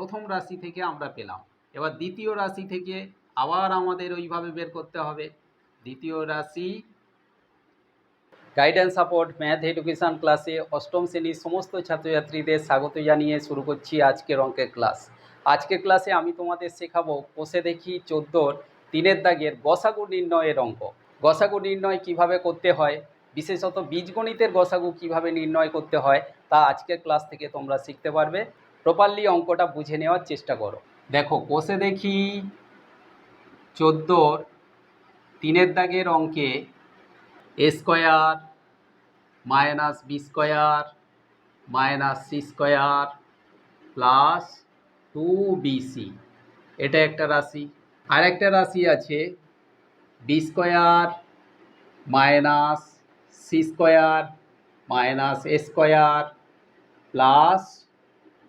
প্রথম রাশি থেকে আমরা পেলাম। এবার দ্বিতীয় রাশি থেকে আবার আমাদের ওইভাবে বের করতে হবে। দ্বিতীয় রাশি গাইডেন্স সাপোর্ট ম্যাথ এডুকেশান ক্লাসে অষ্টম শ্রেণীর সমস্ত ছাত্রছাত্রীদের স্বাগত জানিয়ে শুরু করছি আজকের অঙ্কের ক্লাস। আজকের ক্লাসে আমি তোমাদের শেখাবো কোষে দেখি 14-র 3-এর দাগের গসাগু নির্ণয়ের অঙ্ক। গসাগু নির্ণয় কিভাবে করতে হয়, বিশেষত বীজগণিতের গসাগু কিভাবে নির্ণয় করতে হয় তা আজকের ক্লাস থেকে তোমরা শিখতে পারবে। প্রপারলি অঙ্কটা বুঝে নেওয়ার চেষ্টা করো। দেখো, কোষে দেখি 14-র 3-এর দাগের অঙ্কে a square minus B square minus C square plus 2bc, এটা একটা রাশি। আর একটা রাশি আছে B square minus C square minus A square plus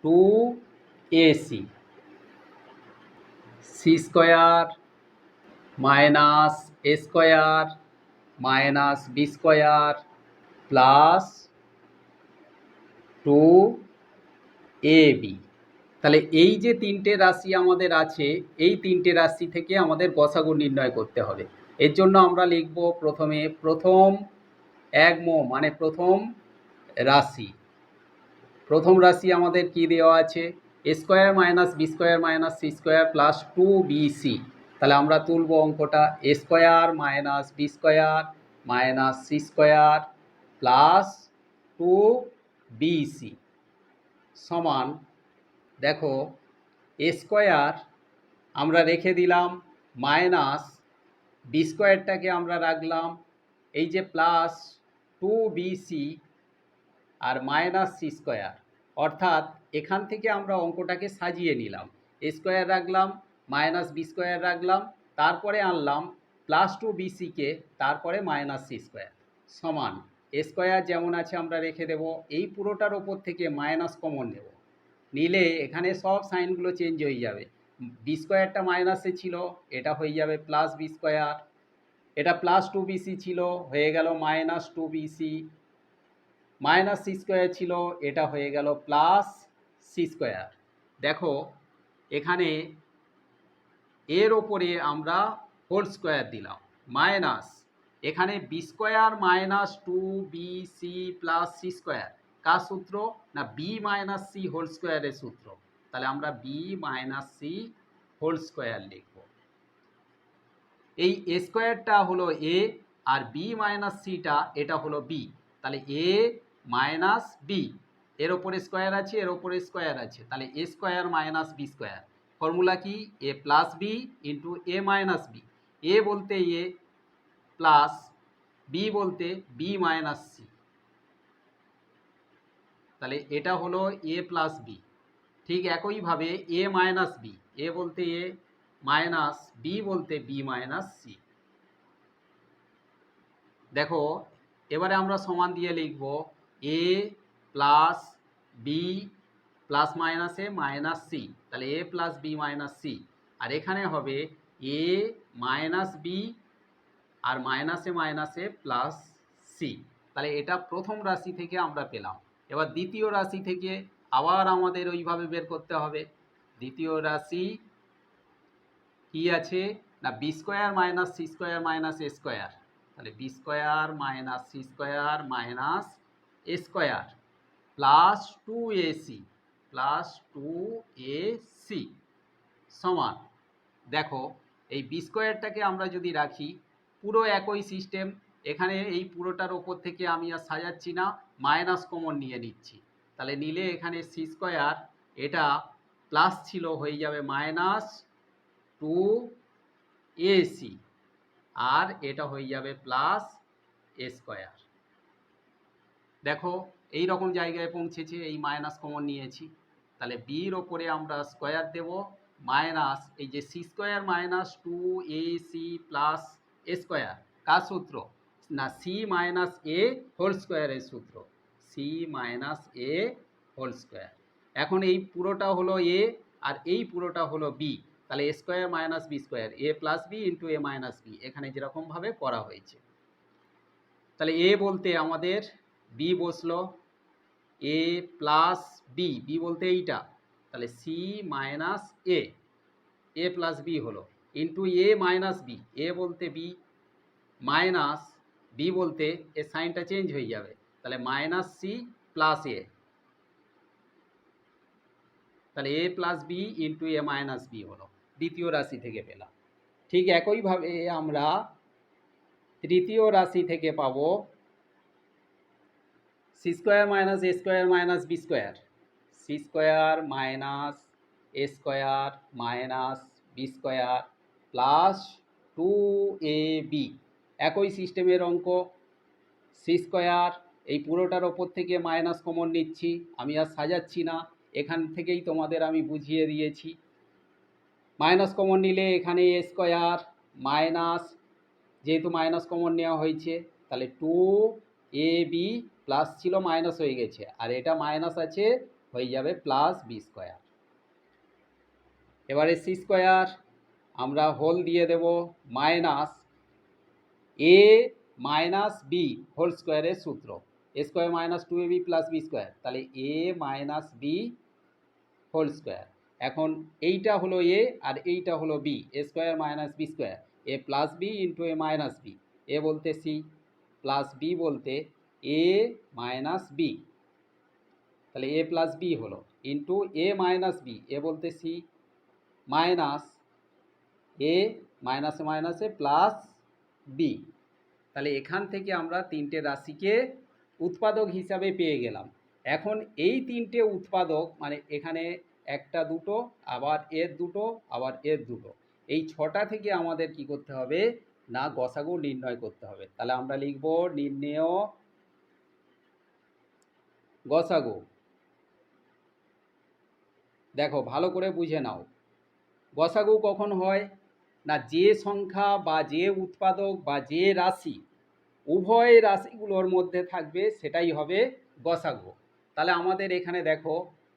2ac, C square minus A square minus B square plus 2ab। তাহলে এই যে তিনটে রাশি আমাদের আছে, এই তিনটে রাশি থেকে আমাদের গসাগু নির্ণয় করতে হবে। এর জন্য আমরা লিখব প্রথমে প্রথম একম মানে প্রথম রাশি। প্রথম রাশি আমাদের কি দেওয়া আছে? A square minus B square minus C square plus 2bc। তাহলে আমরা তুলব অঙ্কটা A square minus B square minus C square plus 2bc সমান, দেখো এ স্কোয়ার আমরা রেখে দিলাম, মাইনাস বি স্কোয়ারটাকে আমরা রাখলাম, এই যে প্লাস 2bc আর মাইনাস সি স্কোয়ার, অর্থাৎ এখান থেকে আমরা অঙ্কটাকে সাজিয়ে নিলাম। এ স্কোয়ার রাখলাম, মাইনাস বি স্কোয়ার রাখলাম, তারপরে আনলাম প্লাস 2bcকে, তারপরে মাইনাস সি স্কোয়ার সমান এ স্কোয়ার যেমন আছে আমরা রেখে দেব। এই পুরোটার ওপর থেকে মাইনাস কমন নেব, নিলে এখানে সব সাইনগুলো চেঞ্জ হয়ে যাবে। বি স্কোয়ারটা মাইনাসে ছিল, এটা হয়ে যাবে প্লাস বি স্কোয়ার, এটা প্লাস 2bc ছিল, হয়ে গেল minus 2bc, minus C square ছিল, এটা হয়ে গেল প্লাস সি স্কোয়ার। দেখো এখানে এর ওপরে আমরা হোল স্কোয়ার দিলাম, মাইনাস এখানে B square minus 2bc plus C square, কার সূত্র? না বি মাইনাস সি হোল স্কোয়ারের সূত্র। তাহলে আমরা B minus C whole square লিখব। এই এ স্কোয়ারটা হলো এ আর বি মাইনাস সিটা এটা হলো বি। তাহলে এ মাইনাস বি, এর ওপরে স্কোয়ার আছে, এর ওপরে স্কোয়ার আছে, তাহলে A square minus B square. Formula কি? A plus B into A minus B. A বলতে এ প্লাস বি বলতে বি মাইনাস সি, তাহলে এটা হলো এ প্লাস বি। ঠিক একইভাবে এ মাইনাস বি, এ বলতে এ মাইনাস বি বলতে বি মাইনাস সি। দেখো এবারে আমরা সমান দিয়ে লিখব এ প্লাস বি প্লাস মাইনাসে মাইনাস সি, তাহলে A plus B minus C. আর এখানে হবে এ মাইনাস বি আর মাইনাসে মাইনাসে প্লাস সি। তাহলে এটা প্রথম রাশি থেকে আমরা পেলাম। এবার দ্বিতীয় রাশি থেকে আবার আমাদের ওইভাবে বের করতে হবে। দ্বিতীয় রাশি কি আছে? না B square minus C square minus A square, তাহলে B square minus C square minus A square plus 2ac plus 2ac সমান, দেখো এই বি স্কোয়ারটাকে আমরা যদি রাখি, পুরো একই সিস্টেম, এখানে এই পুরোটার ওপর থেকে আমি আর সাজাচ্ছি না, মাইনাস কমন নিয়ে নিচ্ছি। তাহলে নিলে এখানে সি স্কোয়ার, এটা প্লাস ছিল, হয়ে যাবে মাইনাস 2ac আর এটা হয়ে যাবে প্লাস এ স্কোয়ার। দেখো এই রকম জায়গায় পৌঁছেছে, এই মাইনাস কমন নিয়েছি, তাহলে বির ওপরে আমরা স্কোয়ার দেব, মাইনাস এই যে C square minus 2ac plus A square, কার সূত্র? না সি মাইনাস এ হোল স্কোয়ারের সূত্র, C minus A whole square. এখন এই পুরোটা হলো এ আর এই পুরোটা হলো বি, তাহলে A square minus B square, A plus B into A minus B, এখানে যেরকমভাবে করা হয়েছে। তাহলে এ বলতে আমাদের বি বসলো, এ প্লাস বি, বি বলতে এইটা, তাহলে সি মাইনাস এ প্লাস বি হলো into A minus B, A বলতে বি মাইনাস বি বলতে এর সাইনটা চেঞ্জ হয়ে যাবে, তাহলে মাইনাস সি প্লাস এ, তাহলে A plus B into A minus B হলো, দ্বিতীয় রাশি থেকে পেলাম। ঠিক একইভাবে আমরা তৃতীয় রাশি থেকে পাবো C square minus A square minus B square, C square minus A square minus B square plus 2ab, একই সিস্টেমের অঙ্ক। সি স্কোয়ার এই পুরোটার ওপর থেকে মাইনাস কমন নিচ্ছি, আমি আর সাজাচ্ছি না, এখান থেকেই তোমাদের আমি বুঝিয়ে দিয়েছি। মাইনাস কমন নিলে এখানে এ স্কোয়ার মাইনাস, যেহেতু মাইনাস কমন নেওয়া হয়েছে তাহলে 2ab প্লাস ছিল মাইনাস হয়ে গেছে, আর এটা মাইনাস আছে হয়ে যাবে প্লাস বি স্কোয়ার। এবারে সি স্কোয়ার আমরা হোল দিয়ে দেব minus A minus B whole স্কোয়ারের সূত্র, A square minus 2ab plus B square, তাহলে A minus B whole square. এখন এইটা হলো এ আর এইটা হলো B, A square minus B square, A plus B into A minus B, A বলতে সি প্লাস বি বলতে এ মাইনাস বি, তাহলে এ প্লাস বি হলো into A minus B, A বলতে সি মাইনাস এ মাইনাসে মাইনাসে প্লাস বি। তাহলে এখান থেকে আমরা তিনটে রাশিকে উৎপাদক হিসাবে পেয়ে গেলাম। এখন এই তিনটে উৎপাদক মানে এখানে একটা দুটো আবার এর দুটো আবার এর দুটো, এই ছটা থেকে আমাদের কি করতে হবে না গসাগু নির্ণয় করতে হবে। তাহলে আমরা লিখব নির্ণেয় গসাগু। দেখো ভালো করে বুঝে নাও, গসাগু কখন হয় না যে সংখ্যা বা যে উৎপাদক বা যে রাশি উভয় রাশিগুলোর মধ্যে থাকবে সেটাই হবে গসাগু। তাহলে আমাদের এখানে দেখো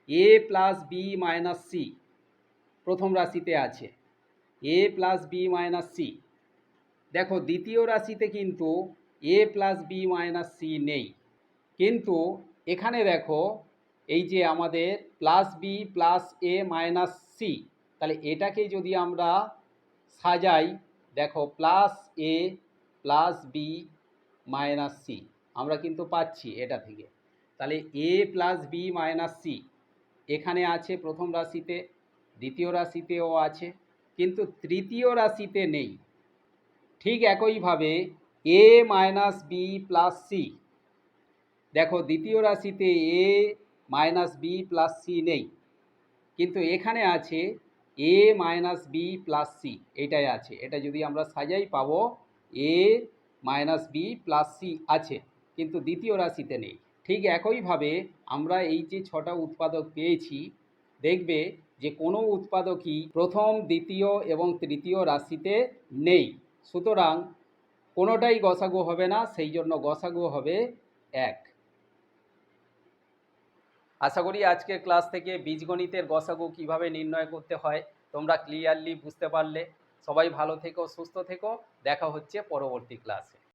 এ প্লাস বি মাইনাস সি প্রথম রাশিতে আছে, এ প্লাস বি মাইনাস সি। দেখো দ্বিতীয় রাশিতে কিন্তু এ প্লাস বি মাইনাস সি নেই, কিন্তু এখানে দেখো এই যে আমাদের প্লাস বি প্লাস এ মাইনাস সি, তাহলে এটাকে যদি আমরা সাজাই দেখো প্লাস এ প্লাস বি মাইনাস সি আমরা কিন্তু পাচ্ছি এটা থেকে। তাহলে A plus B minus C এখানে আছে প্রথম রাশিতে, দ্বিতীয় রাশিতেও আছে, কিন্তু তৃতীয় রাশিতে নেই। ঠিক একইভাবে এ মাইনাস বি প্লাস সি, দেখো দ্বিতীয় রাশিতে এ মাইনাস বি প্লাস সি নেই, কিন্তু এখানে আছে এ মাইনাস বি প্লাস সি, এটাই আছে, এটা যদি আমরা সাজাই পাবো এ মাইনাস বি প্লাস সি আছে, কিন্তু দ্বিতীয় রাশিতে নেই। ঠিক একইভাবে আমরা এই যে ছটা উৎপাদক পেয়েছি, দেখবে যে কোনো উৎপাদকই প্রথম দ্বিতীয় এবং তৃতীয় রাশিতে নেই, সুতরাং কোনোটাই গসাগু হবে না, সেই জন্য গসাগু হবে 1। আশা করি আজকের ক্লাস থেকে বীজগণিতের গসাগু কিভাবে নির্ণয় করতে হয় তোমরা ক্লিয়ারলি বুঝতে পারলে। সবাই ভালো থেকো, সুস্থ থেকো, দেখা হচ্ছে পরবর্তী ক্লাসে।